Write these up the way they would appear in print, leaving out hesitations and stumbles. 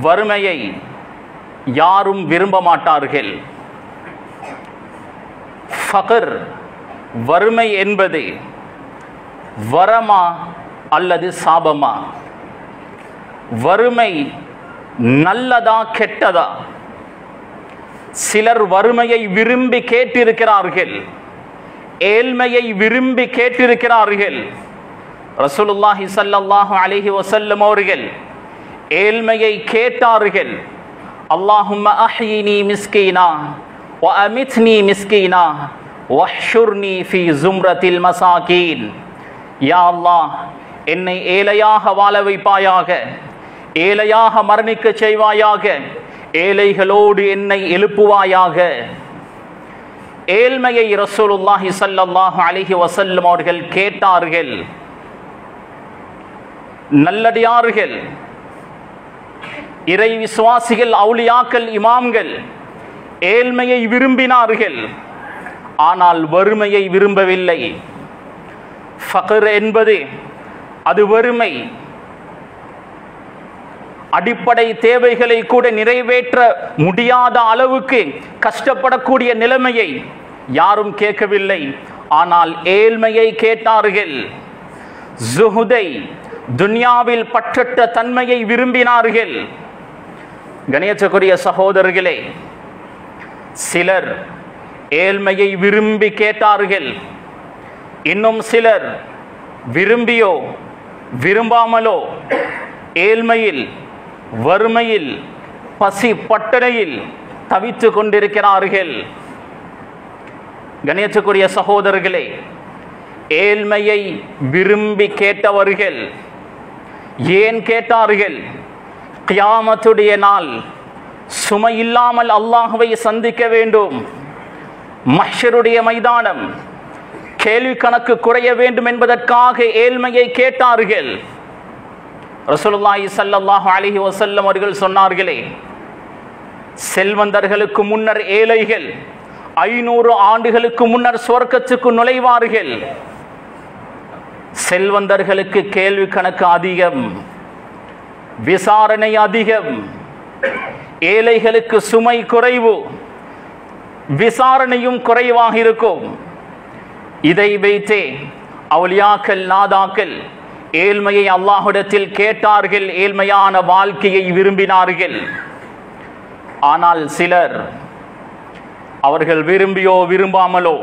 வறுமையை யாரும் விரும்ப மாட்டார்கள். ஃபக்ர், வறுமை என்பது வரமா அல்லது சாபமா? வறுமை நல்லதா கெட்டதா? சிலர் வறுமையை விரும்பி கேட்டிருக்கிறார்கள், ஏழ்மையை விரும்பி கேட்டிருக்கிறார்கள். ரசூலுல்லாஹி ஸல்லல்லாஹு அலைஹி வஸல்லம் அவர்கள் ஏழ்மையை கேட்டார்கள். அல்லாஹும்ம அஹ்யினி மிஸ்கீனா வ அமித்னி மிஸ்கீனா வஹ்ஷுர்னி ஃபீ ஸும்ரத்தில் மசாகீன். யா அல்லாஹ், என்னை ஏழையாக வாழ வைப்பாயாக, ஏழையாக மரணிக்க செய்வாயாக, ஏழைகளோடு என்னை எழுப்புவாயாக. ஏழ்மையை ரசூலுல்லாஹி ஸல்லல்லாஹு அலைஹி வஸல்லம் அவர்கள் கேட்டார்கள். நல்லடியார்கள், இறை விசுவாசிகள், அவுலியாக்கள், இமாம்கள் ஏழ்மையை விரும்பினார்கள், ஆனால் வறுமையை விரும்பவில்லை. ஃபக்ர் என்பது அது வறுமை. அடிப்படை தேவைகளை கூட நிறைவேற்ற முடியாத அளவுக்கு கஷ்டப்படக்கூடிய நிலைமையை யாரும் கேட்கவில்லை, ஆனால் ஏழ்மையை கேட்டார்கள். ஜுஹுதை, துன்யாவில் பற்றற்ற தன்மையை விரும்பினார்கள். கணேசக்குரிய சகோதரர்களே, சிலர் ஏழ்மையை விரும்பி கேட்டார்கள். இன்னும் சிலர் விரும்பியோ விரும்பாமலோ ஏழ்மையில், வறுமையில், பசி பட்டணையில் தவித்து கொண்டிருக்கிறார்கள். கணேசக்குரிய சகோதரர்களே, ஏழ்மையை விரும்பி கேட்டவர்கள் ஏன் கேட்டார்கள்? கியாமத்துடைய நாள் சுமை இல்லாமல் அல்லாஹ்வை சந்திக்க வேண்டும், மஹ்ஷருடைய மைதானம் கேள்வி கணக்கு குறைய வேண்டும் என்பதற்காக ஏழ்மையை கேட்டார்கள். ரசூலுல்லாஹி ஸல்லல்லாஹு அலைஹி வஸல்லம் அவர்கள் சொன்னார்களே, செல்வந்தர்களுக்கு முன்னர் ஏழைகள் 500 ஆண்டுகளுக்கு முன்னர் சொர்க்கத்துக்கு நுழைவார்கள். செல்வந்தர்களுக்கு கேள்வி கணக்கு அதிகம், விசாரணை அதிகம். ஏழைகளுக்கு சுமை குறைவு, விசாரணையும் குறைவாக இருக்கும். இதை வைத்தே அவுலியாக்கள், நாதாக்கள் ஏழ்மையை அல்லாஹ்விடத்தில் கேட்டார்கள், ஏழ்மையான வாழ்க்கையை விரும்பினார்கள். ஆனால் சிலர் அவர்கள் விரும்பியோ விரும்பாமலோ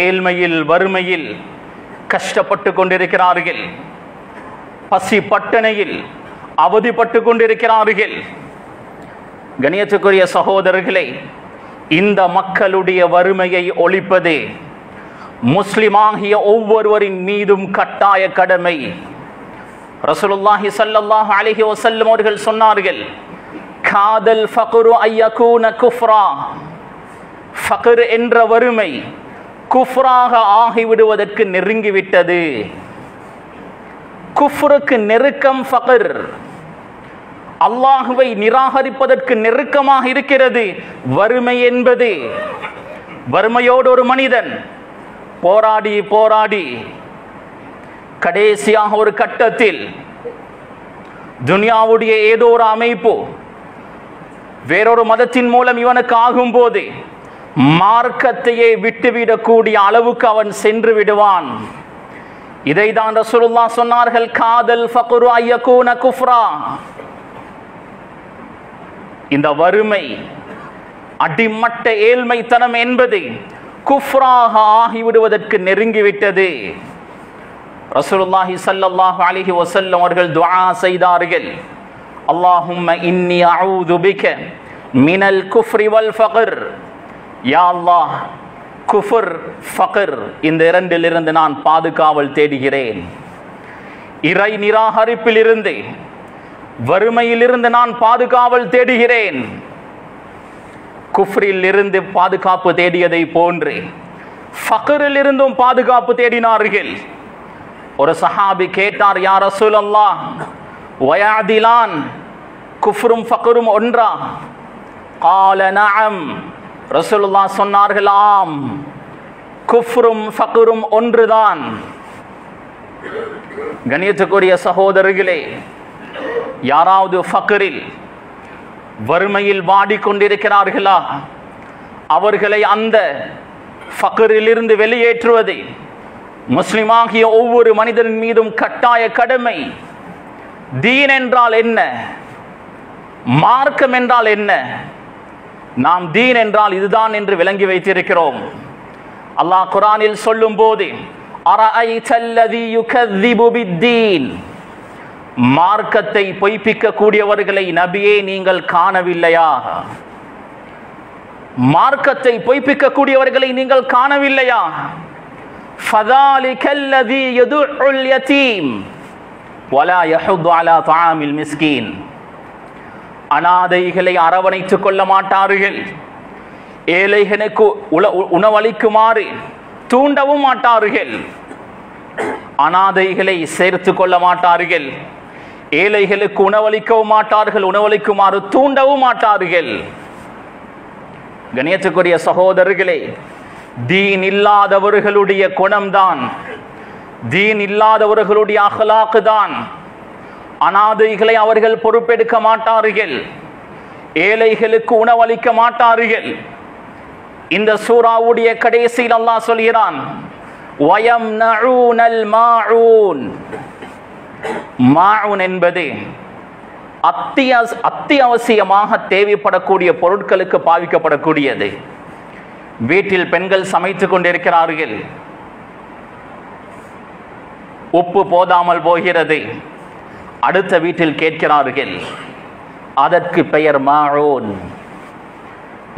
ஏழ்மையில், வறுமையில் கஷ்டப்பட்டு கொண்டிருக்கிறார்கள், பசி பட்டணையில் அவதிப்பட்டு கொண்டிருக்கிறார்கள். கணியத்துக்குரிய சகோதரர்களே, இந்த மக்களுடைய வறுமையை ஒழிப்பது முஸ்லிமாகிய ஒவ்வொருவரின் மீதும் கட்டாய கடமை. ரசூலுல்லாஹி ஸல்லல்லாஹு அலைஹி வஸல்லம் அவர்கள் சொன்னார்கள், காதல் ஃபக்ரு அய்யகூன குஃப்ரா. ஃபக்ர் என்ற வறுமை குஃப்ராக ஆகிவிடுவதற்கு நெருங்கிவிட்டது. குஃப்ருக்கு நெருக்கம் ஃபக்ர். அல்லாஹ்வை நிராகரிப்பதற்கு நெருக்கமாக இருக்கிறது வறுமை என்பது. வறுமையோடு ஒரு மனிதன் போராடி போராடி கடைசியாக ஒரு கட்டத்தில் துனியாவுடைய ஏதோ ஒரு அமைப்பு வேறொரு மதத்தின் மூலம் இவனுக்கு ஆகும்போது மார்க்கத்தையே விட்டுவிடக்கூடிய அளவுக்கு அவன் சென்று விடுவான். இதைதான் ரசூலுல்லாஹ் சொன்னார்கள், காதல் ஃபக்ரு அய்யகூன குஃப்ரா. இந்த வறுமை, அடிமட்ட ஏழ்மைத்தனம் என்பது குஃப்ராக ஆகிவிடுவதற்கு நெருங்கிவிட்டது. ரசூலுல்லாஹி ஸல்லல்லாஹு அலைஹி வஸல்லம் அவர்கள் துஆ செய்தார்கள், அல்லாஹும்ம இன்னி அஊது பிக மினல் குஃப்ரி வல் ஃபக்ர். யா அல்லாஹ், குஃப்ர், ஃபக்ர் இந்த இரண்டிலிருந்து நான் பாதுகாவல் தேடுகிறேன். இறை நிராகரிப்பிலிருந்து, வறுமையிலிருந்து நான் பாதுகாவல் தேடுகிறேன். குஃப்ரில் இருந்து பாதுகாப்பு தேடியதை போன்று ஃபக்ரில் இருந்தும் பாதுகாப்பு தேடினார்கள். ஒரு சஹாபி கேட்டார், யா ரசூலல்லாஹ், வயஅதிலான், குஃப்ரும் ஃபக்ரும் ஒன்றா? கால நஅம். ரசூலுல்லாஹ் சொன்னார்கள், ஆம், குஃப்ரும் ஃபக்ரும் ஒன்றுதான். கண்ணியத்துக்குரிய சகோதரர்களே, யாராவது ஃபக்ரில் வறுமையில் வாடிக்கொண்டிருக்கிறார்களா? அவர்களை அந்த ஃபக்ரிலிருந்து வெளியேற்றுவது முஸ்லிமாகிய ஒவ்வொரு மனிதனின் மீதும் கட்டாய கடமை. தீன் என்றால் என்ன? மார்க்கம் என்றால் என்ன? நாம் தீன் என்றால் இதுதான் என்று விளங்கி வைத்திருக்கிறோம். அல்லாஹ் குர்ஆனில் சொல்லும் போது அரஐதல்லதி யுகذிபு பித்தீன், மார்க்கத்தை பொய்ப்பிக்க கூடியவர்களை நபியே நீங்கள் காணவில்லையா? மார்க்கத்தை பொய்ப்பிக்க கூடியவர்களை நீங்கள் காணவில்லையா? ஃபதாலிகல்லதி யதுஉல் யதீம் வலா யஹுது அலா தஆமில் மிஸ்கீன், அனாதைகளை அரவணைத்துக் கொள்ள மாட்டார்கள், ஏழைகளுக்கு உணவளிக்குமாறு தூண்டவும் மாட்டார்கள், அனாதைகளை சேர்த்து கொள்ள மாட்டார்கள், ஏழைகளுக்கு உணவளிக்கவும் மாட்டார்கள், உணவளிக்குமாறு தூண்டவும் மாட்டார்கள். கண்ணியத்துக்குரிய சகோதரர்களே, தீன் இல்லாதவர்களுடைய குணம்தான், தீன் இல்லாதவர்களுடைய அஹ்லாக் தான். அனாதைகளை அவர்கள் பொறுப்பெடுக்க மாட்டார்கள், ஏழைகளுக்கு உணவளிக்க மாட்டார்கள். இந்த சூராவுடைய கடைசியில் அல்லாஹ் சொல்கிறான், வயம்னஊனல் மாஊன். மாஊன் என்பது அத்தியாவசியமாக தேவைப்படக்கூடிய பொருட்களுக்கு பாவிக்கப்படக்கூடியது. வீட்டில் பெண்கள் சமைத்துக் கொண்டிருக்கிறார்கள், உப்பு போதாமல் போகிறது, அடுத்த வீட்டில் கேட்கிறார்கள், அதற்கு பெயர் மாஊன்.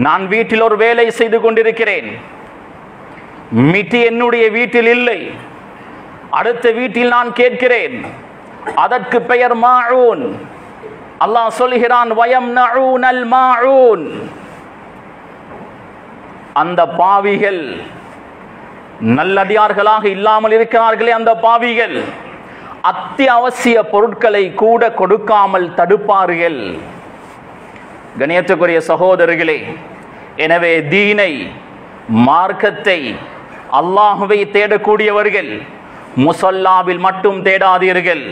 நான் வீட்டில் ஒரு வேலை செய்து கொண்டிருக்கிறேன், மிட்டி என்னுடைய வீட்டில் இல்லை, அடுத்த வீட்டில் நான் கேட்கிறேன், அதற்கு பெயர் மாஊன். அல்லாஹ் சொல்கிறான், வயம்னஊனல் மாஊன். அந்த பாவிகள் நல்லடியார்களாக இல்லாமல் இருக்கிறார்களே, அந்த பாவிகள் அத்தியாவசிய பொருட்களை கூட கொடுக்காமல் தடுப்பார்கள். கண்ணியத்துக்குரிய சகோதரர்களே, எனவே தீனை, மார்க்கத்தை, அல்லாஹ்வை தேடக்கூடியவர்கள் முஸல்லாவில் மட்டும் தேடாதீர்கள்.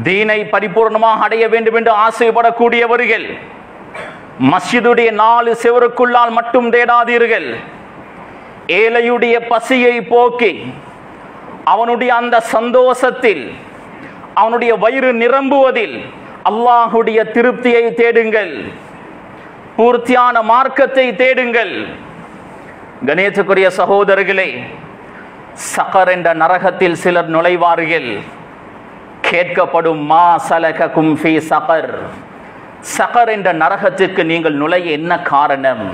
தீனை பரிபூர்ணமாக அடைய வேண்டும் என்று ஆசைப்படக்கூடியவர்கள் மஸ்ஜிதுடைய 4 செவருக்குள்ளால் மட்டும் தேடாதீர்கள். ஏழையுடைய பசியை போக்கி அவனுடைய அந்த சந்தோஷத்தில், அவனுடைய வயிறு நிரம்புவதில் அல்லாஹுடைய திருப்தியை தேடுங்கள், பூர்த்தியான மார்க்கத்தை தேடுங்கள். கணேசக்குரிய சகோதரர்களே, சகர் என்ற நரகத்தில் சிலர் நுழைவார்கள். கேட்கப்படும், மா சலககும் ஃபீ சகர், சகர் என்ற நரகத்திற்கு நீங்கள் நுழைய என்ன காரணம்?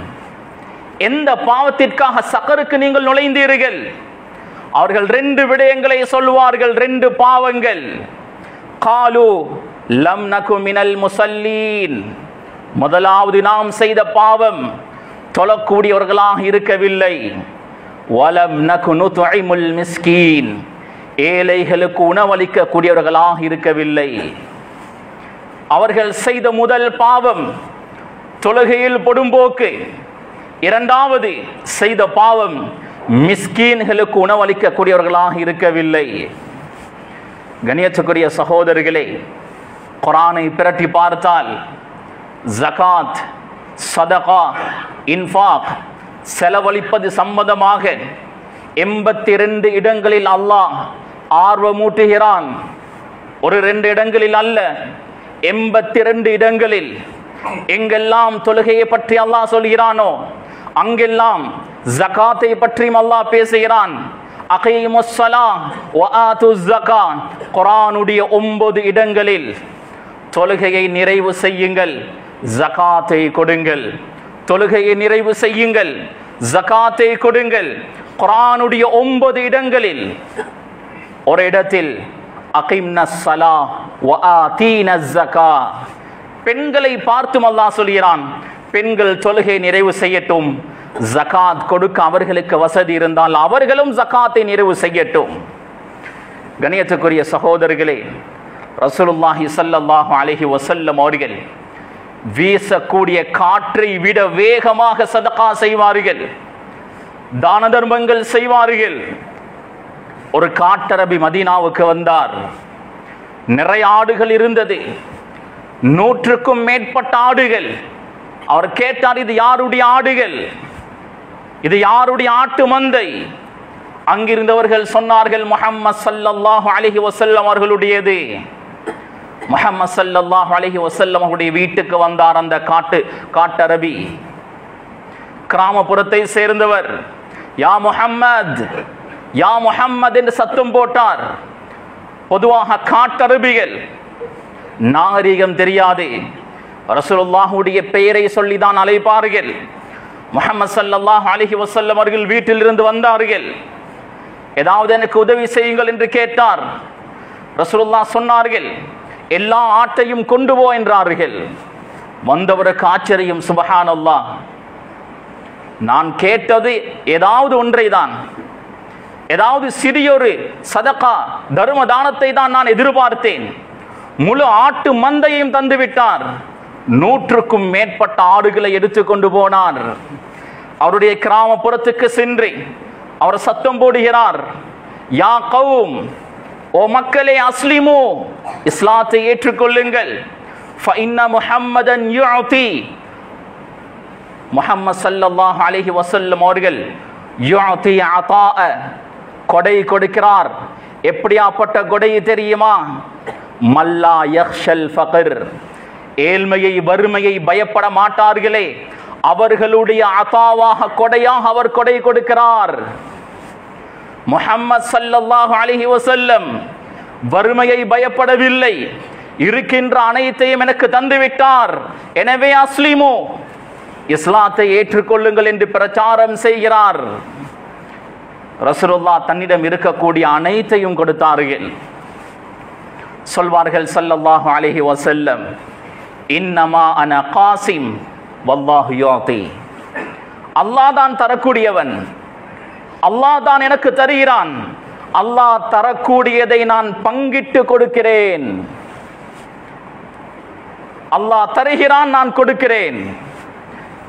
எந்த பாவத்திற்காக சகருக்கு நீங்கள் நுழைந்தீர்கள்? அவர்கள் 2 விடயங்களை சொல்வார்கள், 2 பாவங்கள். காலு லம் நகு மினல் முஸல்லீன், முதலாவது நாம் செய்த பாவம் தொழக்கூடியவர்களாக இருக்கவில்லை. வலம் நகு நுத்இமுல் மிஸ்கீன், ஏழைகளுக்கு உணவளிக்க கூடியவர்களாக இருக்கவில்லை. அவர்கள் செய்த முதல் பாவம் தொழுகையில் பொடும்போக்கு. இரண்டாவது செய்த பாவம் மிஸ்கீன்களுக்கு உணவளிக்க கூடியவர்களாக இருக்கவில்லை. கண்ணியத்துக்குரிய சகோதரர்களே, குர்ஆனை பிரட்டி பார்த்தால் ஜகாத், சதகா, இன்ஃபாக், செலவழிப்பது சம்பந்தமாக 82 இடங்களில் அல்லாஹ் ஆர்வமூட்டுகிறான். ஒரு 2 இடங்களில் அல்ல, 82 இடங்களில். எங்கெல்லாம் தொழுகையை பற்றி அல்லாஹ் சொல்கிறானோ அங்கெல்லாம் ஜகாத்தை பற்றியும் அல்லாஹ் பேசுகிறான். அகீமுஸ் ஸலாஹ் வ ஆத்துஸ் ஸகாத், குர்ஆனுடைய 9 இடங்களில் தொழுகையை நிறைவு செய்யுங்கள், ஜகாத்தை கொடுங்கள். தொழுகையை நிறைவு செய்யுங்கள், ஜகாத்தை கொடுங்கள். குர்ஆனுடைய 9 இடங்களில். ஒரு இடத்தில் அகீம்னஸ் ஸலாஹ் வ ஆதீனஸ் ஸகாத், பெண்களை பார்த்தும் அல்லாஹ் சொல்கிறான், பெண்கள் தொழுகை நிறைவு செய்யட்டும், ஜகாத் கொடுக்க அவர்களுக்கு வசதி இருந்தால் அவர்களும் ஜகாத்தை நிறைவு செய்யட்டும். கண்ணியத்துக்குரிய சகோதரர்களே, ரசூலுல்லாஹி ஸல்லல்லாஹு அலைஹி வஸல்லம் அவர்கள் வீசக்கூடிய காற்றை விட வேகமாக சதகா செய்வார்கள், தான தர்மங்கள் செய்வார்கள். ஒரு காட்டரபி மதீனாவுக்கு வந்தார். நிறைய ஆடுகள் இருந்தது, 100க்கும் மேற்பட்ட ஆடுகள். அவர் கேட்டார், இது யாருடைய ஆடுகள், இது யாருடைய ஆட்டு மந்தை? அங்கிருந்தவர்கள் சொன்னார்கள், முஹம்மது ஸல்லல்லாஹு அலைஹி வஸல்லம் அவர்களுடையது. முஹம்மது ஸல்லல்லாஹு அலைஹி வஸல்லம் அவருடைய வீட்டுக்கு வந்தார் அந்த காட்டரபி, கிராமப்புறத்தை சேர்ந்தவர். யா முஹம்மத், யா முஹம்மத் என்று சத்தம் போட்டார். பொதுவாக காட்டரபிகள் நாகரிகம் தெரியாது, ரசூலுல்லாஹுடைய பெயரை சொல்லிதான் அழைப்பார்கள். முஹம்மது ஸல்லல்லாஹு அலைஹி வஸல்லம் அவர்கள் வீட்டிலிருந்து வந்தார்கள். ஏதாவது எனக்கு உதவி செய்யுங்கள் என்று கேட்டார். ரசூலுல்லாஹ் சொன்னார்கள், எல்லா ஆட்டையும் கொண்டு போ என்றார்கள். வந்தவருக்கு ஆச்சரியம், சுப்ஹானல்லாஹ், நான் கேட்டது ஏதாவது ஒன்றை தான், ஏதாவது சிறியொரு சதகா தர்ம தானத்தை தான் நான் எதிர்பார்த்தேன். முழு ஆட்டு மந்தையும் தந்துவிட்டார். 100க்கும் மேற்பட்ட ஆடுகளை எடுத்துக்கொண்டு போனார். அவருடைய கிராமப்புறத்துக்கு சென்று அவர் சத்தம் போடுகிறார், யா கௌம், ஓ மக்களே, அஸ்லிமு, இஸ்லாத்தை ஏற்றுக்கொள்ளுங்கள். ஃபஇன்ன முஹம்மதன் யுஅதி, முஹம்மது ஸல்லல்லாஹு அலைஹி வஸல்லம் அவர்கள் யுஅதி அதாஅ, கொடை கொடுக்கிறார். எப்படியாப்பட்ட கொடை தெரியுமா? மல்லா யக்ஷல் ஃபக்ர், ஏழ்மையை வறுமையை பயப்பட மாட்டார்களே, அவர்களுடைய அதாவாக கொடையாக அவர் கொடை கொடுக்கிறார். முஹம்மது ஸல்லல்லாஹு அலைஹி வஸல்லம் வறுமையை பயப்படவில்லை, இருக்கின்ற அனைத்தையும் எனக்கு தந்துவிட்டார். எனவே அஸ்லிமு, இஸ்லாத்தை ஏற்றுக்கொள்ளுங்கள் என்று பிரச்சாரம் செய்கிறார். ரசூலுல்லாஹ் தன்னிடம் இருக்கக்கூடிய அனைத்தையும் கொடுத்தார்கள். சொல்வார்கள் ஸல்லல்லாஹு அலைஹி வஸல்லம், இன்னமா அன காசிம் வல்லாஹு யுஅதி, அல்லாஹ் தான் தரக்கூடியவன், அல்லாஹ் தான் எனக்கு தருகிறான், அல்லாஹ் தரக்கூடியதை நான் பங்கிட்டு கொடுக்கிறேன். அல்லாஹ் தருகிறான், நான் கொடுக்கிறேன்.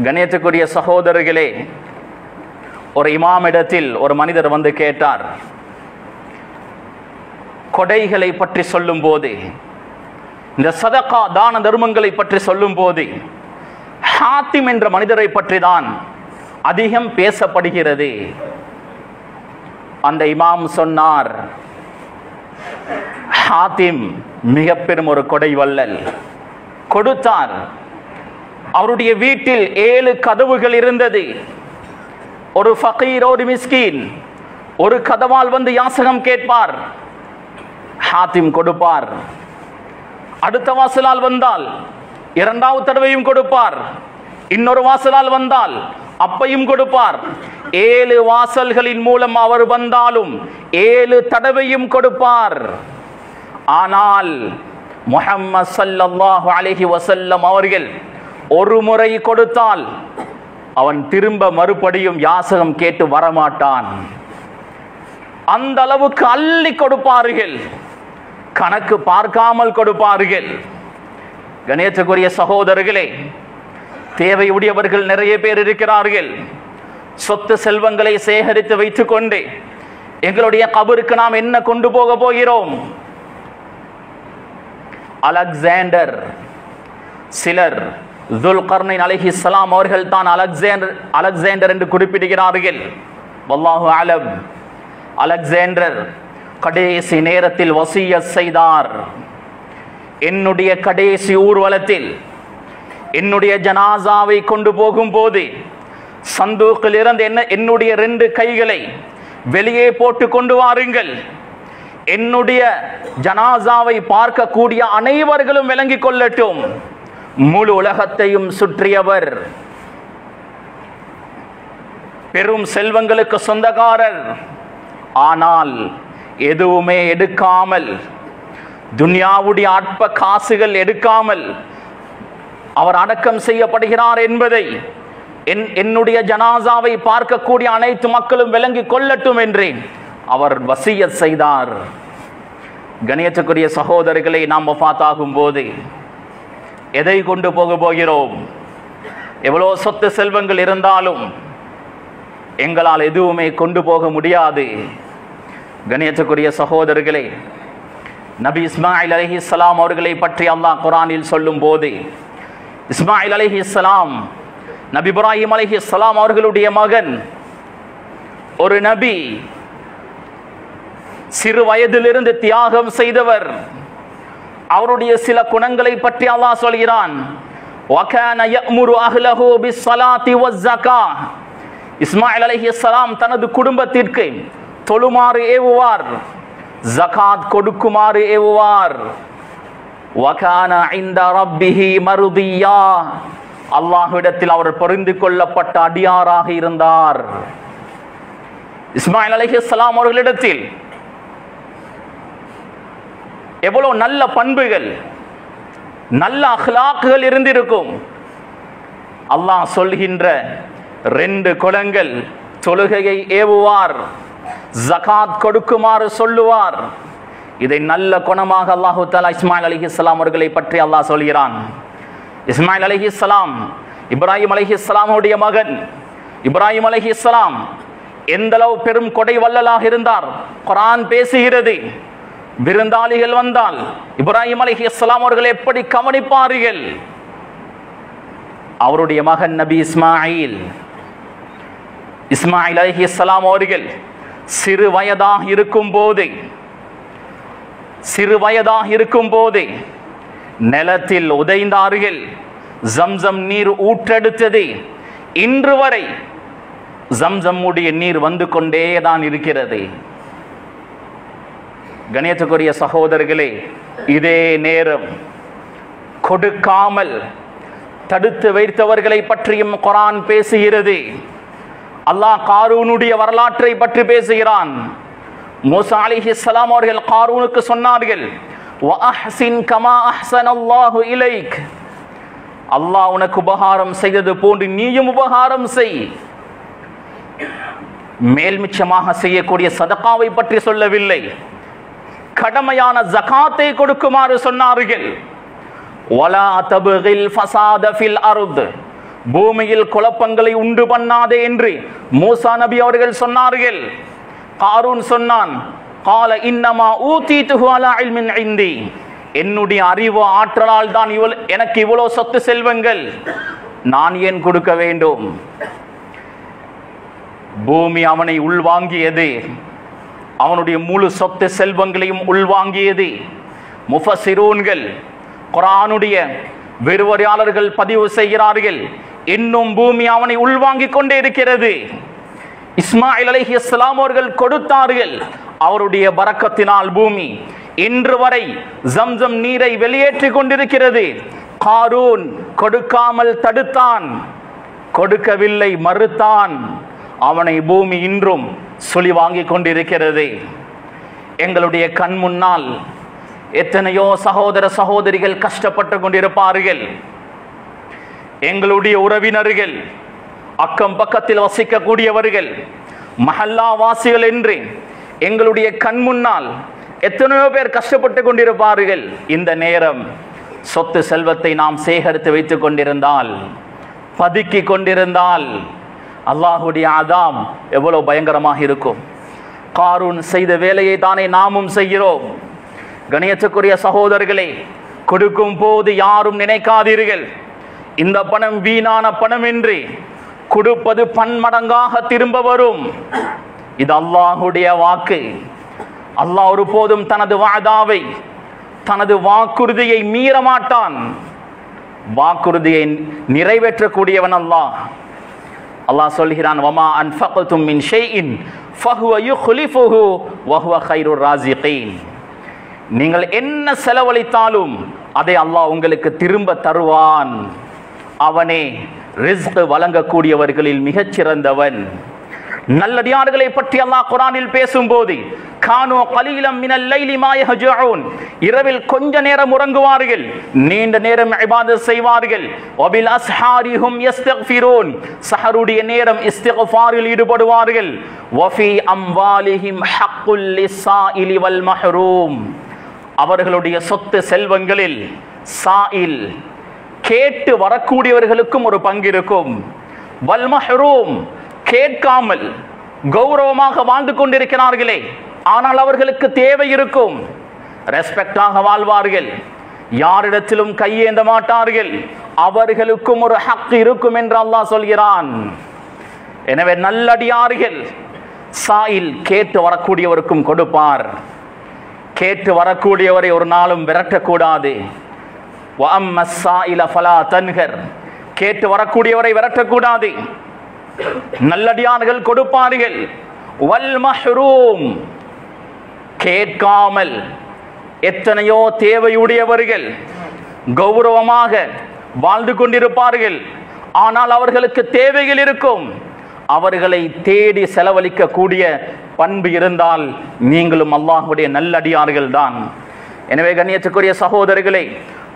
கண்ணியத்துக்குரிய சகோதரர்களே, ஒரு இமாமிடத்தில் ஒரு மனிதர் வந்து கேட்டார். கொடைகளை பற்றி சொல்லும் போது, இந்த சதகா தான தர்மங்களை பற்றி சொல்லும் போது ஹாத்திம் என்ற மனிதரை பற்றி தான் அதிகம் பேசப்படுகிறது. அந்த இமாம் சொன்னார், ஹாத்திம் மிக பெரும் ஒரு கொடை வள்ளல், கொடுத்தார். அவருடைய வீட்டில் 7 கதவுகள் இருந்தது. ஒரு ஃபகீர், ஒரு மிஸ்கீன் ஒரு கதவால் வந்து யாசகம் கேட்பார், ஹாத்திம் கொடுப்பார். அடுத்த வாசலால் வந்தால் 2வது தடவையும் கொடுப்பார். இன்னொரு வாசலால் வந்தால் அப்பையும் கொடுப்பார். 7 வாசல்களின் மூலம் அவர் வந்தாலும் 7 தடவையும் கொடுப்பார். ஆனால் முஹம்மது ஸல்லல்லாஹு அலைஹி வஸல்லம் அவர்கள் ஒரு முறை கொடுத்தால் அவன் திரும்ப மறுபடியும் யாசகம் கேட்டு வரமாட்டான். அந்த அளவுக்கு அள்ளி கொடுப்பார்கள், கணக்கு பார்க்காமல் கொடுப்பார்கள். கணேசக்குரிய சகோதரர்களே, தேவையுடையவர்கள் நிறைய பேர் இருக்கிறார்கள். சொத்து செல்வங்களை சேகரித்து வைத்துக் கொண்டு எங்களுடைய கபருக்கு நாம் என்ன கொண்டு போக போகிறோம்? அலெக்சாண்டர், சிலர் துல்கர்னைன் அலைஹிஸ்ஸலாம் அவர்கள் தான் அலெக்சாண்டர் என்று குறிப்பிடுகிறார்கள். வல்லாஹு அலம். அலெக்சாண்டர் கடைசி நேரத்தில் வசியத் செய்தார், என்னுடைய கடைசி ஊர்வலத்தில் என்னுடைய ஜனாசாவை கொண்டு போகும்போது சந்தூக்கில் இருந்து என்னுடைய 2 கைகளை வெளியே போட்டு கொண்டு வாருங்கள். என்னுடைய ஜனாசாவை பார்க்கக்கூடிய அனைவர்களும் விளங்கிக் கொள்ளட்டும். முழு உலகத்தையும் சுற்றியவர், பெரும் செல்வங்களுக்கு சொந்தக்காரர். ஆனால் எதுவுமே எடுக்காமல், துன்யாவுடைய அற்ப காசுகள் எடுக்காமல் அவர் அடக்கம் செய்யப்படுகிறார் என்பதை என்னுடைய ஜனாசாவை பார்க்கக்கூடிய அனைத்து மக்களும் விளங்கிக் கொள்ளட்டும் என்று அவர் வசியத் செய்தார். கணியத்துக்குரிய சகோதரர்களை, நாம் வஃபாத்தாகும் போது எதை கொண்டு போக போகிறோம்? எவ்வளோ சொத்து செல்வங்கள் இருந்தாலும் எங்களால் எதுவுமே கொண்டு போக முடியாது. கணியத்துக்குரிய சகோதரர்களே, நபி இஸ்மாயில் அலைஹிஸ்ஸலாம் அவர்களை பற்றி அல்லாஹ் குர்ஆனில் சொல்லும் போது, இஸ்மாயில் அலைஹிஸ்ஸலாம் நபி இப்ராஹிம் அலைஹிஸ்ஸலாம் அவர்களுடைய மகன், ஒரு நபி, சிறு வயதிலிருந்து தியாகம் செய்தவர். அவருடைய சில குணங்களை பற்றி அல்லாஹ் சொல்கிறான். வகான யஅமுரு அஹ்லஹு பிஸ்ஸலாத்தி வஸ்ஸகாஹ். இஸ்மாயில் அலைஹிஸ்ஸலாம் தனது குடும்பத்திற்கு தொழுமாறு ஏவுவார், ஜகாத் கொடுக்குமாறு ஏவுவார். வகான இன்த ரப்பிஹி மர்தியா. அல்லாஹ்விடத்தில் அவர் பொருந்தி கொள்ளப்பட்ட அடியாராக இருந்தார். இஸ்மாயில் அலைஹிஸ்ஸலாம் அவர்களிடத்தில் எவ்வளவு நல்ல பண்புகள், நல்ல அக்லாக்குகள் இருந்திருக்கும். அல்லாஹ் சொல்கின்ற 2 குணங்கள், தொழுகையை ஏவுவார், ஜகாத் கொடுக்குமாறு சொல்லுவார். இதை நல்ல குணமாக அல்லாஹு தஆலா இஸ்மாயில் அலைஹிஸ்ஸலாம் அவர்களை பற்றி அல்லாஹ் சொல்கிறான். இஸ்மாயில் அலைஹிஸ்ஸலாம் இப்ராஹிம் அலைஹிஸ்ஸலாமுடைய மகன். இப்ராஹிம் அலைஹிஸ்ஸலாம் எந்த அளவு பெரும் கொடை வள்ளலாக இருந்தார் குர்ஆன் பேசுகிறது. விருந்தாளிகள் வந்தால் இப்ராஹிம் அலைஹிஸ்ஸலாம் அவர்கள் எப்படி கவனிப்பார்கள்? அவருடைய மகன் நபி இஸ்மாயில் அலைஹிஸ்ஸலாம் அவர்கள் சிறு வயதாக இருக்கும் போது நிலத்தில் உதைந்தார்கள். ஜம்சம் நீர் ஊற்றெடுத்தது. இன்று வரை ஜம்சம் உடைய நீர் வந்து கொண்டேதான் இருக்கிறது. கணியத்துக்குரிய சகோதரர்களே, இதே நேரம் கொடுக்காமல் தடுத்து வைத்தவர்களை பற்றியும் குர்ஆன் பேசுகிறது. அல்லாஹ் காரூனுடைய வரலாற்றை பற்றி பேசுகிறான். மூசா அலைஹிஸ்ஸலாம் அவர்கள் காரூனுக்கு சொன்னார்கள், வஅஹ்சின் கமா அஹ்ஸனல்லாஹு இலைக். அல்லாஹ் உனக்கு உபகாரம் செய்தது போன்று நீயும் உபகாரம் செய். மேல்மிச்சமாக செய்யக்கூடிய சதகாவை பற்றி சொல்லவில்லை, கடமையான ஜகாத்தை கொடுக்குமாறு சொன்னார்கள். வலா தப்கில் ஃபஸாத ஃபில் அர்த். பூமியில் குழப்பங்களை உண்டு பண்ணாதே என்று மூசா நபி அவர்கள் சொன்னார்கள். காரூன் சொன்னான், கால இன்னமா ஊதீதுஹு அலா இல்மின் இந்தி. என்னுடைய அறிவு ஆற்றலால் தான் எனக்கு இவ்வளவு சொத்து செல்வங்கள், நான் ஏன் கொடுக்க வேண்டும்? பூமி அவனை உள்வாங்கியது, அவனுடைய முழு சொத்து செல்வங்களையும் உள்வாங்கியது. முஃபஸ்ஸிரூன்கள், குர்ஆனுடைய விரிவுரையாளர்கள் பதிவு செய்கிறார்கள், இன்னும் பூமி அவனை உள்வாங்கிக் கொண்டே இருக்கிறது. இஸ்மாயில் அலைஹிஸ்ஸலாம் அவர்கள் கொடுத்தார்கள். அவருடைய பரக்கத்தினால் பூமி இன்று வரை ஜம்சம் நீரை வெளியேற்றிக் கொண்டிருக்கிறது. காரூன் கொடுக்காமல் தடுத்தான், கொடுக்கவில்லை, மறுத்தான். அவனை பூமி இன்றும் சொல்லி வாங்கிக் கொண்டிருக்கிறது. எங்களுடைய கண் முன்னால் எத்தனையோ சகோதர சகோதரிகள் கஷ்டப்பட்டு கொண்டிருப்பார்கள். எங்களுடைய உறவினர்கள், அக்கம் பக்கத்தில் வசிக்கக்கூடியவர்கள், மஹல்லா வாசிகள் என்று எங்களுடைய கண் முன்னால் எத்தனையோ பேர் கஷ்டப்பட்டு கொண்டிருப்பார்கள். இந்த நேரம் சொத்து செல்வத்தை நாம் சேகரித்து வைத்துக் கொண்டிருந்தால், பதுக்கி கொண்டிருந்தால், அல்லாஹுடைய அதாம் எவ்வளவு பயங்கரமாக இருக்கும். காரூன் செய்த வேலையை தானே நாமும் செய்கிறோம். கணியத்துக்குரிய சகோதரர்களே, கொடுக்கும் போது யாரும் நினைக்காதீர்கள் இந்த பணம் வீணான பணம் என்று. கொடுப்பது பன்மடங்காக திரும்ப வரும். இது அல்லாஹுடைய வாக்கு. அல்லாஹ் ஒருபோதும் தனது வாதாவை, தனது வாக்குறுதியை மீற மாட்டான். வாக்குறுதியை நிறைவேற்றக்கூடியவன் அல்லாஹ். அல்லாஹ் சொல்கிறான், வமா அன்ஃபக்தும் மின் ஷைஇன் ஃபஹுவ யுக்லிஃபுஹு வஹுவ கைருர் ராஸிகீன். நீங்கள் என்ன செலவழித்தாலும் அதை அல்லாஹ் உங்களுக்கு திரும்ப தருவான். அவனே ரிஸ்க் வழங்கக்கூடியவர்களில் மிகச்சிறந்தவன். நல்லடியார்களை பற்றி அல்லாஹ் குர்ஆனில் பேசும்போது, கானு கலீலம் மினல் லைலி மா யஹ்ஜூன், இரவில் கொஞ்ச நேரம் உறங்குவார்கள், நீண்ட நேரம் இபாதத் செய்வார்கள். வபில் அஸ்ஹாரிஹும் யஸ்தக்ஃபிரூன், சஹருடைய நேரம் இஸ்திக்ஃபாரில் ஈடுபடுவார்கள். வஃபி அம்வாலிஹிம் ஹக்குல் லிஸ்ஸாயிலி வல் மஹ்ரூம், அவர்களுடைய சொத்து செல்வங்களில் சாயில், கேட்டு வரக்கூடியவர்களுக்கும் ஒரு பங்கு இருக்கும். வல் மஹ்ரூம், கேட்காமல் கௌரவமாக வாழ்ந்து கொண்டிருக்கிறார்களே, ஆனால் அவர்களுக்கு தேவை இருக்கும். ரெஸ்பெக்டாக வாழ்வார்கள், யாரிடத்திலும் கையேந்த மாட்டார்கள், அவர்களுக்கும் ஒரு ஹக் இருக்கும் என்று அல்லாஹ் சொல்கிறான். எனவே நல்லடியார்கள் சாயில் கேட்டு வரக்கூடியவருக்கும் கொடுப்பார். கேட்டு வரக்கூடியவரை ஒரு நாளும் விரட்டக்கூடாது. கேட்டு வரக்கூடியவரை விரட்டக்கூடாது. நல்லடியார்கள் கொடுப்பார்கள். வல் மஹ்ரூம், கேட்காமல் எத்தனையோ தேவையுடையவர்கள் கௌரவமாக வாழ்ந்து கொண்டிருப்பார்கள். ஆனால் அவர்களுக்கு தேவைகள் இருக்கும். அவர்களை தேடி செலவழிக்க கூடிய பண்பு இருந்தால் நீங்களும் அல்லாஹ்வுடைய நல்லடியார்கள் தான். எனவே கண்ணியத்துக்குரிய சகோதரர்களை,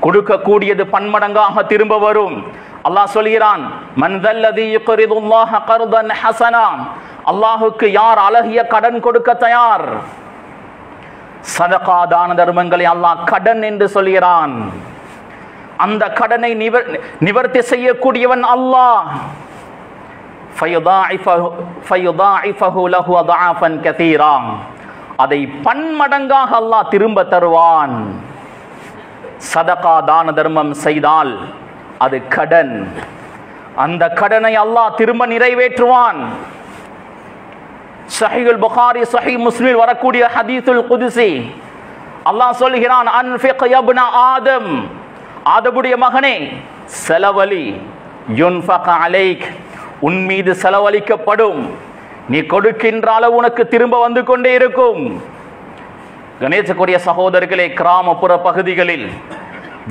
கொடுக்கக்கூடியது பன்மடங்காக திரும்ப வரும். அல்லாஹ் சொல்கிறான், மன் தல்லதி யுக்ரிதுல்லாஹ கர்தன் ஹஸனா, அல்லாஹ்வுக்கு யார் அழகிய கடன் கொடுக்க தயார்? சதகா தான தர்மங்களை அல்லாஹ் கடன் என்று சொல்கிறான். அந்த கடனை நிவர்த்தி செய்யக்கூடியவன் அல்லாஹ். அதை பன்மடங்காக அல்லாஹ் திரும்ப தருவான். சதகா தான தர்மம் செய்தால் அது கடன். அந்த கடனை அல்லாஹ் திரும்ப நிறைவேற்றுவான். சஹீஹுல் புகாரி, சஹீஹ் முஸ்லிம் வரக்கூடிய ஹதீஸுல் குதுஸி, அல்லாஹ் சொல்கிறான், அன்ஃபிக் யப்ன ஆதம், ஆதமுடைய மகனே செலவழி, யுன்ஃபக அலைக், உன் மீது செலவழிக்கப்படும், நீ கொடுக்கின்ற அளவு உனக்கு திரும்ப வந்து கொண்டே இருக்கும். கணேசக்குரிய சகோதரர்களே, கிராமப்புற பகுதிகளில்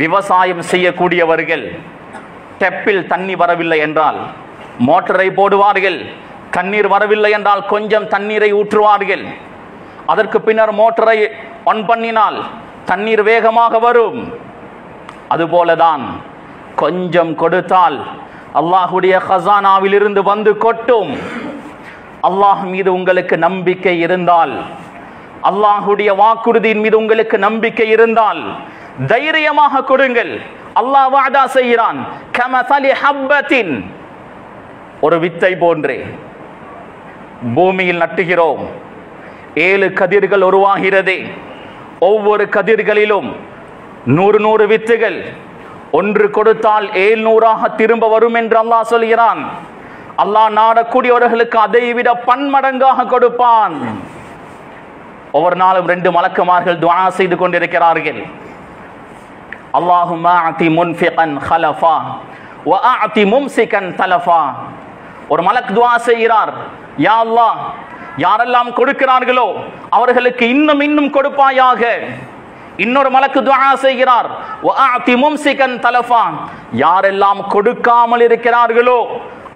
விவசாயம் செய்யக்கூடியவர்கள் டெப்பில் தண்ணி வரவில்லை என்றால் மோட்டரை போடுவார்கள். தண்ணீர் வரவில்லை என்றால் கொஞ்சம் தண்ணீரை ஊற்றுவார்கள். அதற்கு பின்னர் மோட்டரை ஆன் பண்ணினால் தண்ணீர் வேகமாக வரும். அதுபோலதான் கொஞ்சம் கொடுத்தால் அல்லாஹ்வுடைய ஹஸானாவில் இருந்து வந்து கொட்டும். அல்லாஹ் மீது உங்களுக்கு நம்பிக்கை இருந்தால், அல்லாஹ்வுடைய வாக்குறுதியின் மீது உங்களுக்கு நம்பிக்கை இருந்தால் தைரியமாக கொடுங்கள். அல்லாஹ் வஅதா செய்கிறான், கமஸலி ஹப்பத்தின், ஒரு வித்தை போன்றே பூமியில் நட்டுகிறோம், 7 கதிர்கள் உருவாகிறது. ஒவ்வொரு கதிர்களிலும் 100 வித்துகள், ஒன்று கொடுத்தால் 700ஆக திரும்ப வரும் என்று அல்லாஹ் சொல்கிறான். அல்லாஹ் நாடக்கூடியவர்களுக்கு அதை விட பன்மடங்காக கொடுப்பான். ஒவ்வொரு நாளும் 2 மலக்குமார்கள் துஆ செய்து கொண்டிருக்கிறார்கள். அல்லாஹும்ம அதி முன்ஃபிகன் ஹலஃபா வ அதி மும்சிகன் தலஃபா. ஒரு மலக் துஆ செய்கிறார், யா அல்லாஹ், யாரெல்லாம் கொடுக்கிறார்களோ அவர்களுக்கு இன்னும் கொடுப்பாயாக. இன்னொரு மலக்கு துஆ செய்கிறார், வ அதி மும்சிகன் தலஃபா, யாரெல்லாம் கொடுக்காமல் இருக்கிறார்களோ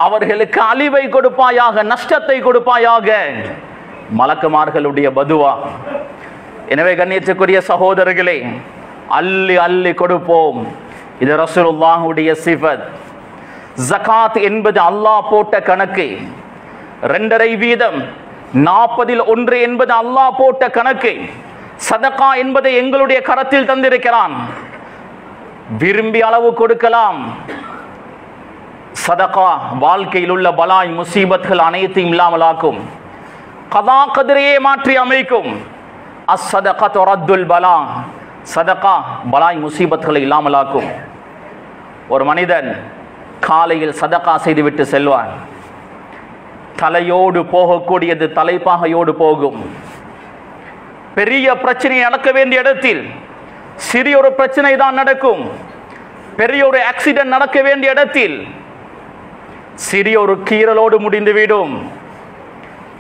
அவர்களுக்கு அழிவை கொடுப்பாயாக, நஷ்டத்தை கொடுப்பாயாக. மலக்குமார்களுடைய பதுவா. எனவே கண்ணியத்துக்குரிய சகோதரர்களே, அள்ளி அள்ளி கொடுப்போம். இது ரசூலுல்லாஹ்வுடைய சிஃபத். ஜகாத் என்பது அல்லாஹ் போட்ட கணக்கு. 2.5 வீதம், 40ல் 1 என்பது அல்லாஹ் போட்ட கணக்கு. சதகா என்பதை எங்களுடைய கரத்தில் தந்திருக்கிறான். விரும்பி அளவு கொடுக்கலாம். சதகா வாழ்க்கையில் உள்ள பலாய் முசீபத்கள் அனைத்தையும் இல்லாமலாக்கும். கதா கதிரையே மாற்றி அமைக்கும். அஸ்ஸதகா துரத்துல் பலா, சதகா பலாய் முசீபத்களை இல்லாமலாக்கும். ஒரு மனிதன் காலையில் சதகா செய்துவிட்டு செல்வான். தலையோடு போகக்கூடியது தலைப்பாகையோடு போகும். பெரிய பிரச்சனை நடக்க வேண்டிய இடத்தில் சிறிய ஒரு பிரச்சனை தான் நடக்கும். பெரிய ஒரு ஆக்சிடென்ட் நடக்க வேண்டிய இடத்தில் சிறிய ஒரு கீறலோடு முடிந்துவிடும்.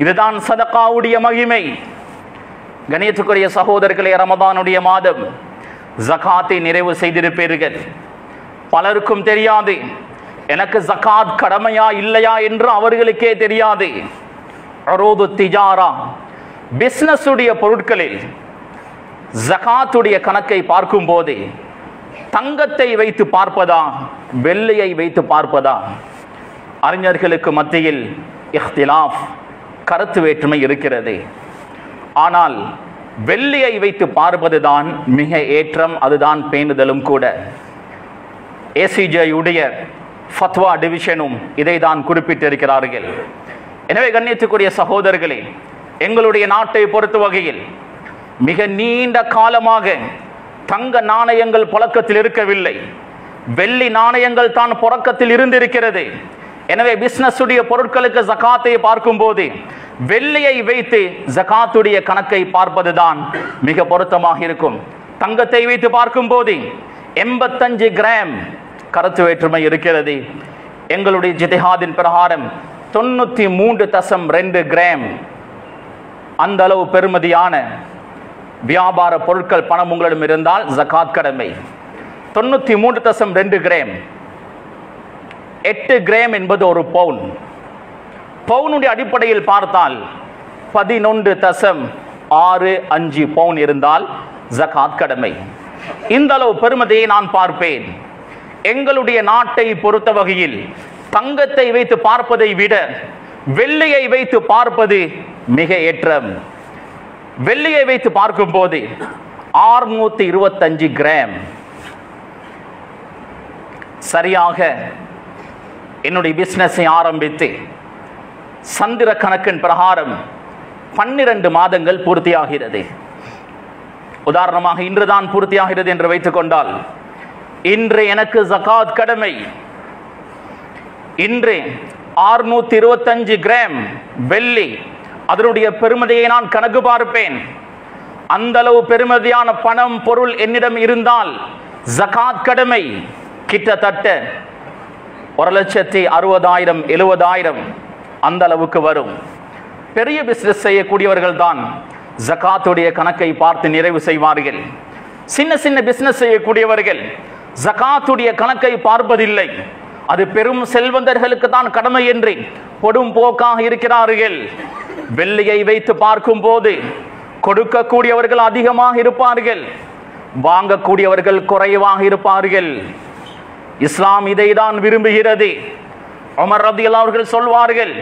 இதுதான் சதகாவுடைய மகிமை. கணியத்துக்குரிய சகோதரர்களே, ரமதானுடைய மாதம் ஜகாத்தை நிறைவு செய்திருப்பீர்கள். பலருக்கும் தெரியாது எனக்கு ஜகாத் கடமையா இல்லையா என்று அவர்களுக்கே தெரியாது. அரூது திஜாரா, பிஸ்னஸ் உடைய பொருட்களில் ஜகாத்துடைய கணக்கை பார்க்கும் போது தங்கத்தை வைத்து பார்ப்பதா வெள்ளியை வைத்து பார்ப்பதா? அறிஞர்களுக்கு மத்தியில் இஹ்திலாஃப், கருத்து வேற்றுமை இருக்கிறது. ஆனால் வெள்ளியை வைத்து பார்ப்பதுதான் மிக ஏற்றம், அதுதான் பேணுதலும் கூட. ஏசிஜே உடைய ஃபத்வா டிவிஷனும் இதை தான் குறிப்பிட்டிருக்கிறார்கள். எனவே கண்ணியத்துக்குரிய சகோதரர்களே, எங்களுடைய நாட்டை பொறுத்த வகையில் மிக நீண்ட காலமாக தங்க நாணயங்கள் புழக்கத்தில் இருக்கவில்லை, வெள்ளி நாணயங்கள் தான் புழக்கத்தில் இருந்திருக்கிறது. எனவே பிசினஸ் உடைய பொருட்களுக்கு ஜகாத்தை பார்க்கும் போது வெள்ளியை வைத்து ஜகாத்துடைய கணக்கை பார்ப்பதுதான் மிக பொருத்தமாக இருக்கும். தங்கத்தை வைத்து பார்க்கும் போது 85 கிராம் கருத்து வேற்றுமை இருக்கிறது. எங்களுடைய ஜித்திஹாதின் பிரகாரம் 93.2 கிராம் அந்த அளவு பெறுமதியான வியாபார பொருட்கள் பணம் உங்களிடம் இருந்தால் ஜகாத் கடமை. 93.2 கிராம், 8 கிராம் என்பது ஒரு பவுன். பவுனுடைய அடிப்படையில் பார்த்தால் 11.65 பவுன் இருந்தால் ஜகாத் கடமை. இந்த அளவு பெறுமதியை நான் பார்ப்பேன். எங்களுடைய நாட்டை பொறுத்த வகையில் தங்கத்தை வைத்து பார்ப்பதை விட வெள்ளியை வைத்து பார்ப்பது மிக ஏற்றம். வெள்ளியை வைத்து பார்க்கும் போது 625 கிராம், சரியாக என்னுடைய பிசினஸை ஆரம்பித்து சந்திர கணக்கின் பிரகாரம் 12 மாதங்கள் பூர்த்தியாகிறது. உதாரணமாக இன்றுதான் பூர்த்தியாகிறது என்று வைத்துக் கொண்டால், இன்று எனக்கு ஜகாத் கடமை. இன்று 625 கிராம் வெள்ளி, அதனுடைய பெறுமதியை நான் கணக்கு பார்ப்பேன். அந்த அளவு பெறுமதியான பணம் பொருள் என்னிடம் இருந்தால் ஜகாத் கடமை. கிட்டத்தட்ட 1,60,000 70,000 அந்த அளவுக்கு வரும். பெரிய பிசினஸ் செய்யக்கூடியவர்கள் தான் ஜகாத்துடைய கணக்கை பார்த்து நிறைவு செய்வார்கள். சின்ன சின்ன பிசினஸ் செய்யக்கூடியவர்கள் ஜகாத்துடைய கணக்கை பார்ப்பதில்லை. அது பெரும் செல்வந்தர்களுக்கு தான் கடமை என்று பொடும் போக்காக இருக்கிறார்கள். வெள்ளியை வைத்து பார்க்கும் போது கொடுக்கக்கூடியவர்கள் அதிகமாக இருப்பார்கள், வாங்கக்கூடியவர்கள் குறைவாக இருப்பார்கள். இஸ்லாம் இதை தான் விரும்புகிறது. உமர் ரலியல்லாஹு அவர்கள் சொல்வார்கள்,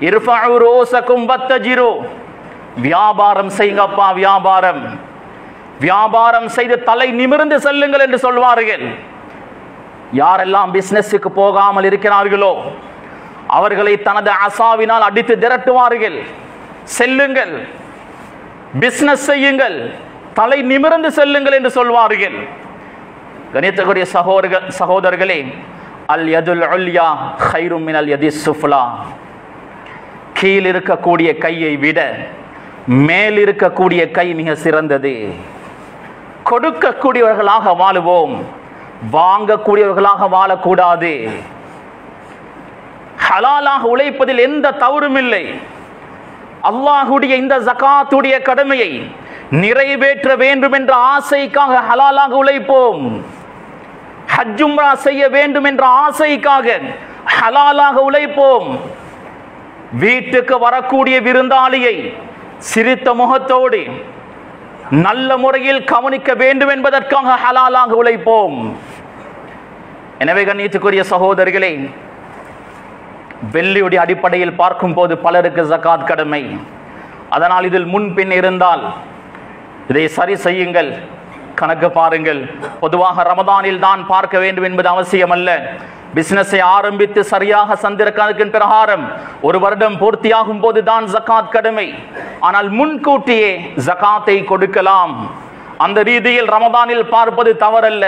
இர்ஃபஉ ரூஸக்கும் வத்தஜிரு, வியாபாரம் செய்யுங்கப்பா, வியாபாரம் வியாபாரம் செய்து தலை நிமிர்ந்து செல்லுங்கள் என்று சொல்வார்கள். யாரெல்லாம் பிசினஸுக்கு போகாமல் இருக்கிறார்களோ அவர்களை தனது அசாவினால் அடித்து திரட்டுவார்கள். செல்லுங்கள், பிசினஸ் செய்யுங்கள், தலை நிமிர்ந்து செல்லுங்கள் என்று சொல்வார்கள். கணியத்துக்குரிய சகோதரர்களே, அல் யதுல் உல்யா கைரும் மினல் யதிஸ் சுஃப்லா, கீழ் இருக்கக்கூடிய கையை விட மேல் இருக்கக்கூடிய கை மிக சிறந்தது. கொடுக்கக்கூடியவர்களாக வாழுவோம், வாங்கக்கூடியவர்களாக வாழக்கூடாது. ஹலாலாக உழைப்பதில் எந்த தவறும் இல்லை. அல்லாஹுடைய இந்த ஜகாத்துடைய கடமையை நிறைவேற்ற வேண்டும் என்ற ஆசைக்காக ஹலாலாக உழைப்போம். ஹஜ் உம்ரா செய்ய வேண்டும் என்ற ஆசைக்காக ஹலாலாக உழைப்போம். வீட்டுக்கு வரக்கூடிய விருந்தாளியை சிரித்த முகத்தோடு நல்ல முறையில் கவனிக்க வேண்டும் என்பதற்காக ஹலாலாக உழைப்போம். எனவே கண்ணியத்துக்குரிய சகோதரர்களே, வெள்ளியுடைய அடிப்படையில் பார்க்கும் போது பலருக்கு ஜகாத் கடமை. அதனால் இதில் முன்பின் இருந்தால் இதை சரி செய்யுங்கள், கணக்கு பாருங்கள். பொதுவாக ரமதானில் தான் பார்க்க வேண்டும் என்பது அவசியம் அல்ல. பிசினஸை ஆரம்பித்து சரியாக சந்திர கணக்கின் பிரகாரம் ஒரு வருடம் பூர்த்தியாகும் போது தான் ஜகாத் கடமை. ஆனால் முன்கூட்டியே ஜகாத்தை கொடுக்கலாம். அந்த ரீதியில் ரமதானில் பார்ப்பது தவறல்ல,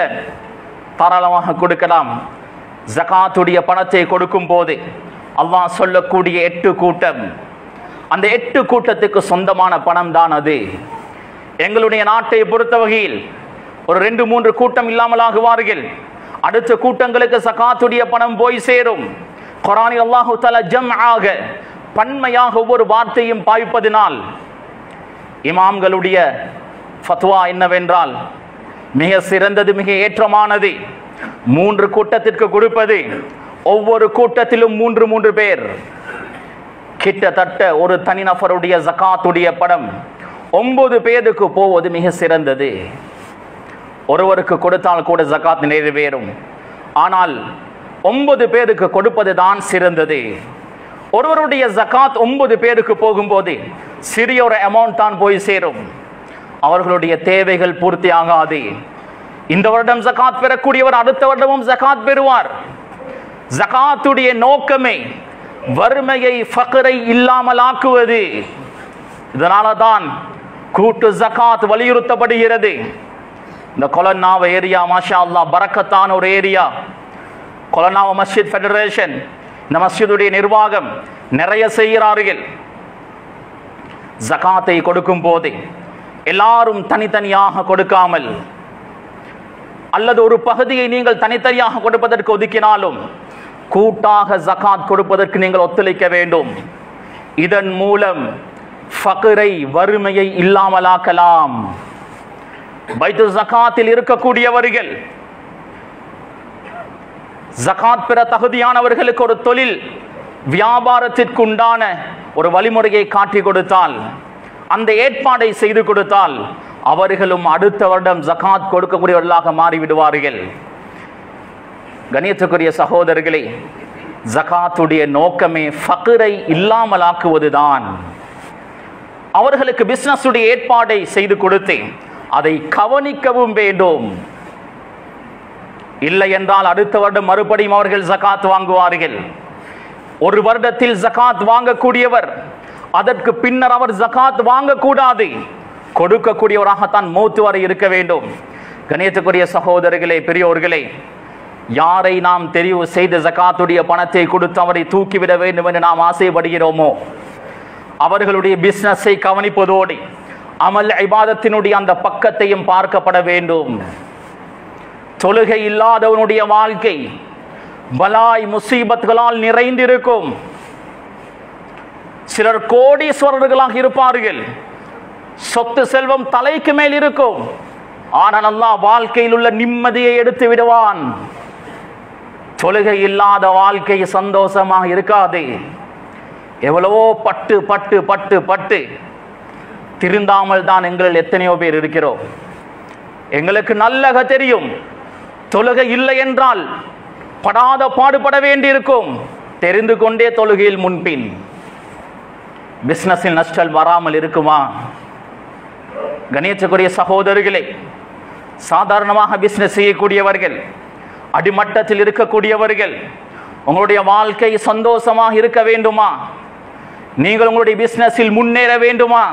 தாராளமாக கொடுக்கலாம். ஜகாத்துடைய பணத்தை கொடுக்கும் போது அல்லாஹ் சொல்லக்கூடிய 8 கூட்டம், அந்த 8 கூட்டத்துக்கு சொந்தமான பணம் தான் அது. எங்களுடைய நாட்டை பொறுத்த வகையில் ஒரு 2-3 கூட்டம் இல்லாமலாகுவார்கள். அடுத்த கூட்டங்களுக்கு ஜகாத்துடைய பணம் போய் சேரும். குர்ஆனில் அல்லாஹ் தஆலா ஜம்ஆக பன்மையாக ஒவ்வொரு வார்த்தையும் பாய்ப்பதினால் இமாம்களுடைய ஃபத்வா என்னவென்றால், மிக சிறந்தது, மிக ஏற்றமானது 3 கூட்டத்திற்கு கொடுப்பது. ஒவ்வொரு கூட்டத்திலும் 3 பேர், கிட்டத்தட்ட ஒரு தனிநபருடைய ஜகாத்துடைய பணம் 9 பேருக்கு போவது மிக சிறந்தது. ஒருவருக்கு கொடுத்தால் கூட ஜகாத் நிறைவேறும். ஆனால் 9 பேருக்கு கொடுப்பது தான் சிறந்தது. ஒருவருடைய ஜகாத் 9 பேருக்கு போகும்போது சிறிய ஒரு அமௌண்ட் தான் போய் சேரும். அவர்களுடைய தேவைகள் பூர்த்தி ஆகாது. இந்த வருடம் ஜகாத் பெறக்கூடியவர் அடுத்த வருடமும் ஜகாத் பெறுவார். ஜகாத்துடைய நோக்கமே வறுமையை, ஃபக்ரை இல்லாமல் ஆக்குவது. இதனால தான் கூட்டு ஜகாத் வலியுறுத்தப்படுகிறது. இந்த கொலன்னாவ ஏரியா மாஷா அல்லாஹ் பரக்கத்தான ஒரு ஏரியா. கொலன்னாவ மஸ்ஜித் ஃபெடரேஷன், இந்த மஸ்ஜிதுடைய நிர்வாகம் நிறைய செய்கிறார்கள். ஜகாத்தை கொடுக்கும் போது எல்லாரும் தனித்தனியாக கொடுக்காமல், அல்லது ஒரு பகுதியை நீங்கள் தனித்தனியாக கொடுப்பதற்கு ஒதுக்கினாலும் கூட்டாக ஜகாத் கொடுப்பதற்கு நீங்கள் ஒத்துழைக்க வேண்டும். இதன் மூலம் ஃபக்ரை, வறுமையை இல்லாமலாக்கலாம். பைத்துல் ஜகாத்தில் இருக்கக்கூடியவர்கள், ஜகாத் பெற தகுதியானவர்களுக்கு ஒரு தொழில் வியாபாரத்திற்கு உண்டான ஒரு வழிமுறையை காட்டி கொடுத்தால், அந்த ஏற்பாடை செய்து கொடுத்தால், அவர்களும் அடுத்த வருடம் ஜகாத் கொடுக்கக்கூடியவர்களாக மாறிவிடுவார்கள். கணியத்துக்குரிய சகோதரர்களே, ஜகாத்துடைய நோக்கமே ஃபக்ரை இல்லாமலாக்குவதுதான். அவர்களுக்கு பிசினஸ் உடைய ஏற்பாடை செய்து கொடுத்து அதை கவனிக்கவும் வேண்டும். இல்லை என்றால் அடுத்த வருடம் மறுபடியும் அவர்கள் ஜகாத் வாங்குவார்கள். ஒரு வருடத்தில் ஜகாத் வாங்கக்கூடியவர் அதற்கு பின்னர் அவர் ஜகாத் வாங்கக்கூடாது, கொடுக்கக்கூடியவராகத்தான் மௌத் வரை இருக்க வேண்டும். கணியத்துக்குரிய சகோதரர்களே, பெரியோர்களே, யாரை நாம் தெரிவு செய்து ஜகாத்துடைய பணத்தை கொடுத்து அவரை தூக்கிவிட வேண்டும் என்று நாம் ஆசைப்படுகிறோமோ, அவர்களுடைய பிசினஸை கவனிப்பதோடு அமல் இபாதத்தினுடைய அந்த பக்கத்தையும் பார்க்கப்பட வேண்டும். தொழுகை இல்லாதவனுடைய வாழ்க்கை பலாய் முசீபத்களால் நிறைந்திருக்கும். சிலர் கோடீஸ்வரர்களாக இருப்பார்கள், சொத்து செல்வம் தலைக்கு மேல் இருக்கும், ஆனால் அல்லாஹ் வாழ்க்கையில் உள்ள நிம்மதியை எடுத்து விடுவான். தொழுகை இல்லாத வாழ்க்கை சந்தோஷமாக இருக்காது. எவ்வளவோ பட்டு பட்டு பட்டு பட்டு திருந்தாமல் தான் எங்கள் எத்தனையோ பேர் இருக்கிறோம். எங்களுக்கு நல்லக தெரியும், தொழுகை இல்லை என்றால் படாத பாடுபட வேண்டியிருக்கும். தெரிந்து கொண்டே தொழுகையில் முன்பின் பிசினஸில் நஷ்டம் வராமல் இருக்குமா? கணியத்துக்குரிய சகோதரர்களே, சாதாரணமாக பிசினஸ் செய்யக்கூடியவர்கள், அடிமட்டத்தில் இருக்கக்கூடியவர்கள், உங்களுடைய வாழ்க்கை சந்தோஷமாக இருக்க வேண்டுமா? நீங்கள் உங்களுடைய பிசினஸில் முன்னேற வேண்டுமா?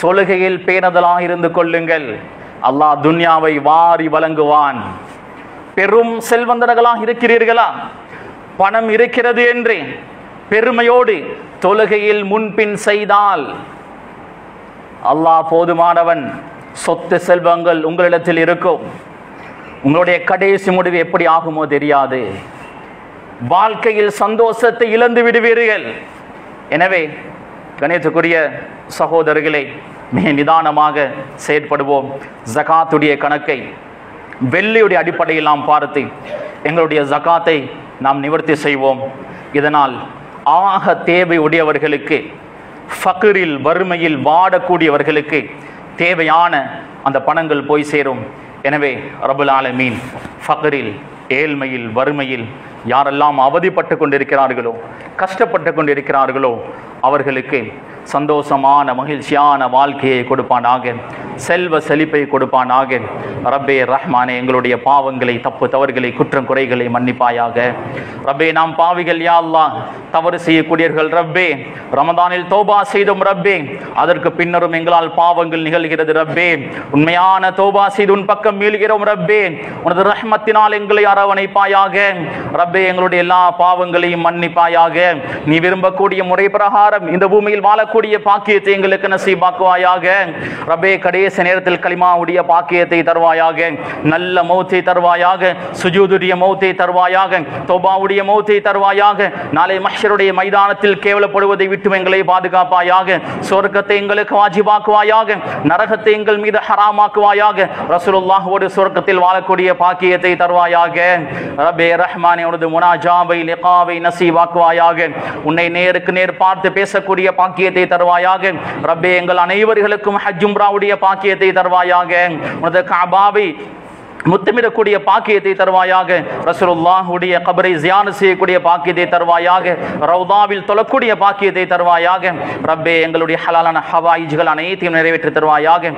தொழுகையில் பேணுதலாக இருந்து கொள்ளுங்கள். அல்லாஹ் துன்யாவை வாரி வழங்குவான். பெரும் செல்வந்தர்களாக இருக்கிறீர்களா? பணம் இருக்கிறது என்று பெருமையோடு தொழுகையில் முன்பின் செய்தால் அல்லாஹ் போதுமானவன். சொத்து செல்வங்கள் உங்களிடத்தில் இருக்கும், உங்களுடைய கடைசி முடிவு எப்படி ஆகுமோ தெரியாது. வாழ்க்கையில் சந்தோஷத்தை இழந்து விடுவீர்கள். எனவே கணியத்துக்குரிய சகோதரர்களை, மிக நிதானமாக செயற்படுவோம். ஜகாத்துடைய கணக்கை வெள்ளியுடைய அடிப்படையில் நாம் பார்த்து எங்களுடைய ஜகாத்தை நாம் நிவர்த்தி செய்வோம். இதனால் ஆக தேவை உடையவர்களுக்கு, ஃபக்ரில் வறுமையில் வாடக்கூடியவர்களுக்கு தேவையான அந்த பணங்கள் போய் சேரும். எனவே ரப்புல் ஆலமீன் ஃபக்ரில், ஏழ்மையில், வறுமையில் யாரெல்லாம் அவதிப்பட்டு கொண்டிருக்கிறார்களோ, கஷ்டப்பட்டு கொண்டிருக்கிறார்களோ அவர்களுக்கு சந்தோஷமான மகிழ்ச்சியான வாழ்க்கையை கொடுப்பானாக, செல்வ செழிப்பை கொடுப்பானாக. ரப்பே ரஹ்மானே, எங்களுடைய பாவங்களை, தப்பு தவறுகளை, குற்றம் குறைகளை மன்னிப்பாயாக. ரப்பே, நாம் பாவிகள் யா அல்லாஹ், தவறு செய்யக்கூடியவர்கள் ரப்பே. ரமதானில் தௌபா செய்தோம் ரப்பே, அதற்கு பின்னரும் எங்களால் பாவங்கள் நிகழ்கிறது ரப்பே. உண்மையான தௌபா செய்து உன் பக்கம் மீள்கிறோம் ரப்பே. உனது ரஹ்மத்தினால் எங்களை அரவணைப்பாயாக ரப்பே. எங்களுடைய எல்லா பாவங்களையும் மன்னிப்பாயாக. நீ விரும்பக்கூடிய முறை பிரகாரம் இந்த பூமியில் வாழக்கூடிய பாக்கியத்தை எங்களுக்கு நசீபாக்குவாயாக ரப்பே. கடைசி நேரத்தில் கலிமாவுடைய பாக்கியத்தை தருவாயாக, நல்ல மௌத்தை தருவாயாக, சுஜூதுடைய மௌத்தை தருவாயாக, தௌபாவுடைய மௌத்தை தருவாயாக. நாளை மஹ்ஷருடைய மைதானத்தில் கேவலப்படுவதை விட்டு எங்களை பாதுகாப்பாயாக. சொர்க்கத்தை எங்களுக்கு வாஜிபாக்குவாயாக, நரகத்தை எங்கள் மீது ஹராமாக்குவாயாக. ரசூலுல்லாஹ்வோடு சொர்க்கத்தில் வாழக்கூடிய பாக்கியத்தை தருவாயாக ரப்பே. ரஹ்மானே, உனது முனாஜாவை, லிகாவை நசீபாக்குவாயாக. உன்னை நேருக்கு நேர் பார்த்து பேசக்கூடிய பாக்கியத்தை தருவாயாக ரப்பே. எங்கள் அனைவர்களுக்கும் ஹஜ் உம்ராவுடைய பாக்கியத்தை தருவாயாக. உனது கஅபாவை முத்தமிடக்கூடிய பாக்கியத்தை தருவாயாக. ரசூலுல்லாஹ்வுடைய கபரை ஜியாரத் செய்யக்கூடிய பாக்கியத்தை தருவாயாக. ரௌதாவில் தொழக்கூடிய பாக்கியத்தை தருவாயாக ரப்பே. எங்களுடைய ஹலாலான ஹவாயிஜ்கள் அனைத்தையும் நிறைவேற்றி தருவாயாக.